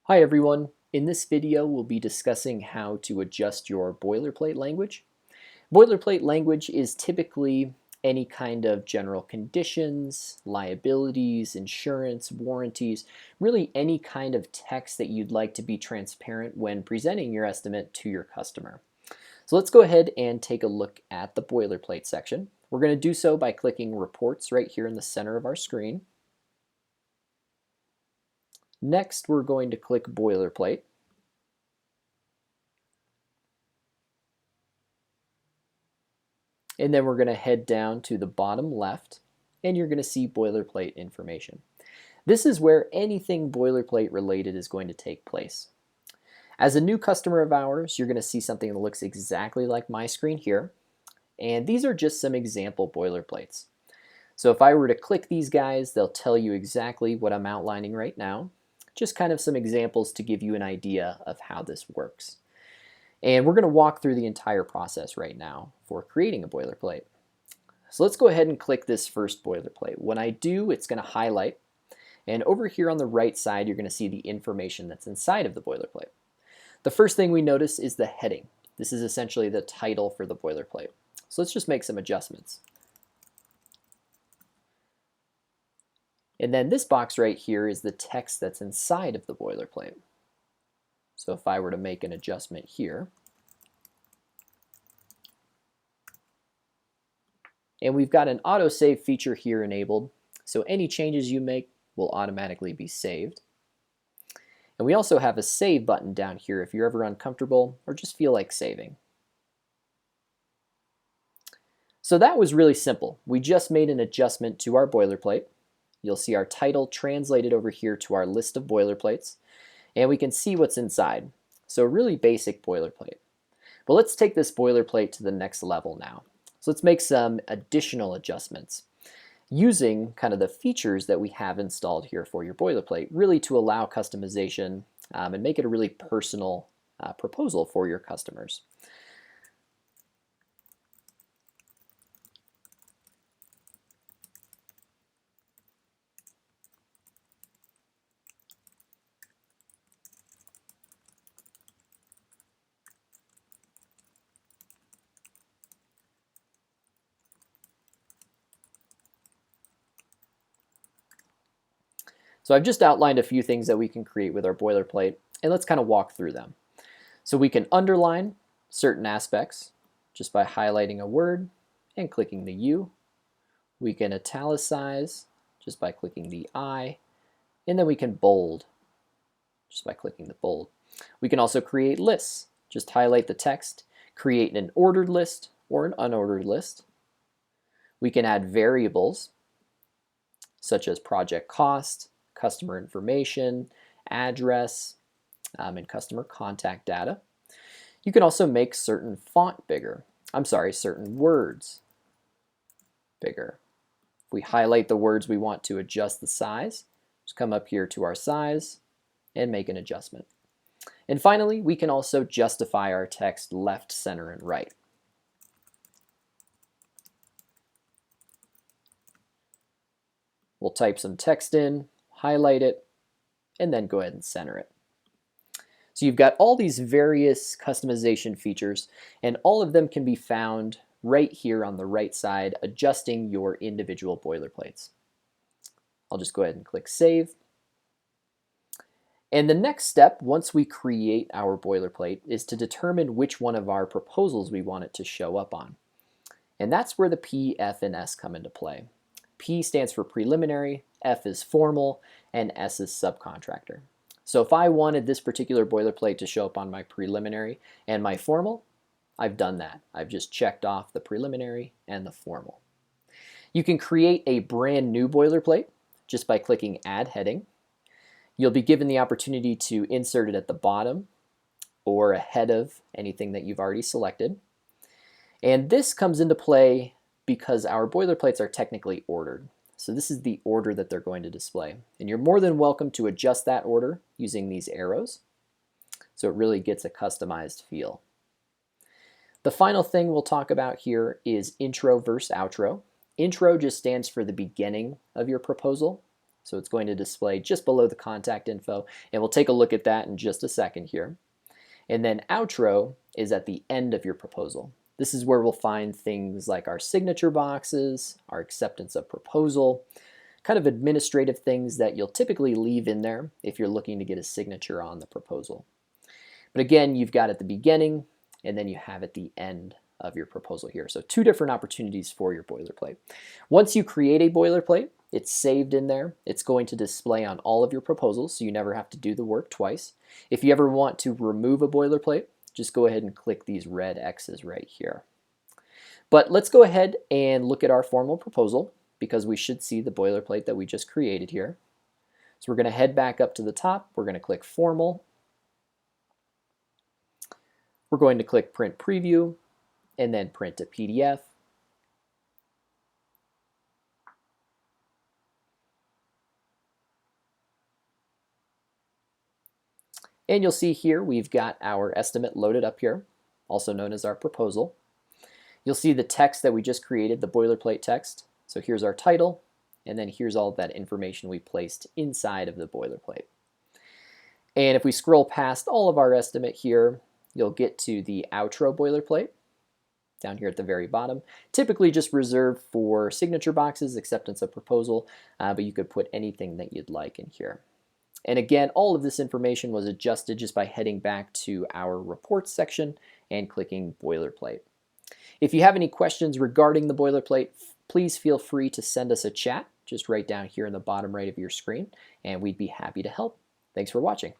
Hi everyone. In this video, we'll be discussing how to adjust your boilerplate language. Boilerplate language is typically any kind of general conditions, liabilities, insurance, warranties, really any kind of text that you'd like to be transparent when presenting your estimate to your customer. So let's go ahead and take a look at the boilerplate section. We're going to do so by clicking Reports right here in the center of our screen. Next, we're going to click Boilerplate. And then we're going to head down to the bottom left, and you're going to see Boilerplate Information. This is where anything boilerplate related is going to take place. As a new customer of ours, you're going to see something that looks exactly like my screen here. And these are just some example boilerplates. So if I were to click these guys, they'll tell you exactly what I'm outlining right now. Just kind of some examples to give you an idea of how this works. And we're going to walk through the entire process right now for creating a boilerplate. So let's go ahead and click this first boilerplate. When I do, it's going to highlight. And over here on the right side, you're going to see the information that's inside of the boilerplate. The first thing we notice is the heading. This is essentially the title for the boilerplate. So let's just make some adjustments. And then this box right here is the text that's inside of the boilerplate. So if I were to make an adjustment here, and we've got an autosave feature here enabled, so any changes you make will automatically be saved. And we also have a save button down here if you're ever uncomfortable or just feel like saving. So that was really simple. We just made an adjustment to our boilerplate. You'll see our title translated over here to our list of boilerplates, and we can see what's inside. So a really basic boilerplate. But let's take this boilerplate to the next level now. So let's make some additional adjustments using kind of the features that we have installed here for your boilerplate, really to allow customization and make it a really personal proposal for your customers. So I've just outlined a few things that we can create with our boilerplate, and let's kind of walk through them. So we can underline certain aspects just by highlighting a word and clicking the U. We can italicize just by clicking the I, and then we can bold just by clicking the bold. We can also create lists. Just highlight the text, create an ordered list or an unordered list. We can add variables such as project cost, customer information, address, and customer contact data. You can also make certain certain words bigger. If we highlight the words we want to adjust the size, just come up here to our size and make an adjustment. And finally, we can also justify our text left, center, and right. We'll type some text in, highlight it, and then go ahead and center it. So you've got all these various customization features, and all of them can be found right here on the right side, adjusting your individual boilerplates. I'll just go ahead and click Save. And the next step, once we create our boilerplate, is to determine which one of our proposals we want it to show up on. And that's where the P, F, and S come into play. P stands for preliminary, F is formal, and S is subcontractor. So if I wanted this particular boilerplate to show up on my preliminary and my formal, I've done that. I've just checked off the preliminary and the formal. You can create a brand new boilerplate just by clicking Add Heading. You'll be given the opportunity to insert it at the bottom or ahead of anything that you've already selected. And this comes into play because our boilerplates are technically ordered. So this is the order that they're going to display. And you're more than welcome to adjust that order using these arrows, so it really gets a customized feel. The final thing we'll talk about here is intro versus outro. Intro just stands for the beginning of your proposal, So it's going to display just below the contact info, and we'll take a look at that in just a second here. And then outro is at the end of your proposal. This is where we'll find things like our signature boxes, our acceptance of proposal, kind of administrative things that you'll typically leave in there if you're looking to get a signature on the proposal. But again, you've got at the beginning and then you have at the end of your proposal here. So two different opportunities for your boilerplate. Once you create a boilerplate, it's saved in there. It's going to display on all of your proposals, so you never have to do the work twice. If you ever want to remove a boilerplate, just go ahead and click these red X's right here. But let's go ahead and look at our formal proposal, because we should see the boilerplate that we just created here. So we're going to head back up to the top. We're going to click Formal. We're going to click Print Preview, and then Print to PDF. And you'll see here we've got our estimate loaded up here, also known as our proposal. You'll see the text that we just created, the boilerplate text. So here's our title, and then here's all of that information we placed inside of the boilerplate. And if we scroll past all of our estimate here, you'll get to the outro boilerplate down here at the very bottom. Typically just reserved for signature boxes, acceptance of proposal, but you could put anything that you'd like in here. And again, all of this information was adjusted just by heading back to our reports section and clicking boilerplate. If you have any questions regarding the boilerplate, please feel free to send us a chat just right down here in the bottom right of your screen, and we'd be happy to help. Thanks for watching.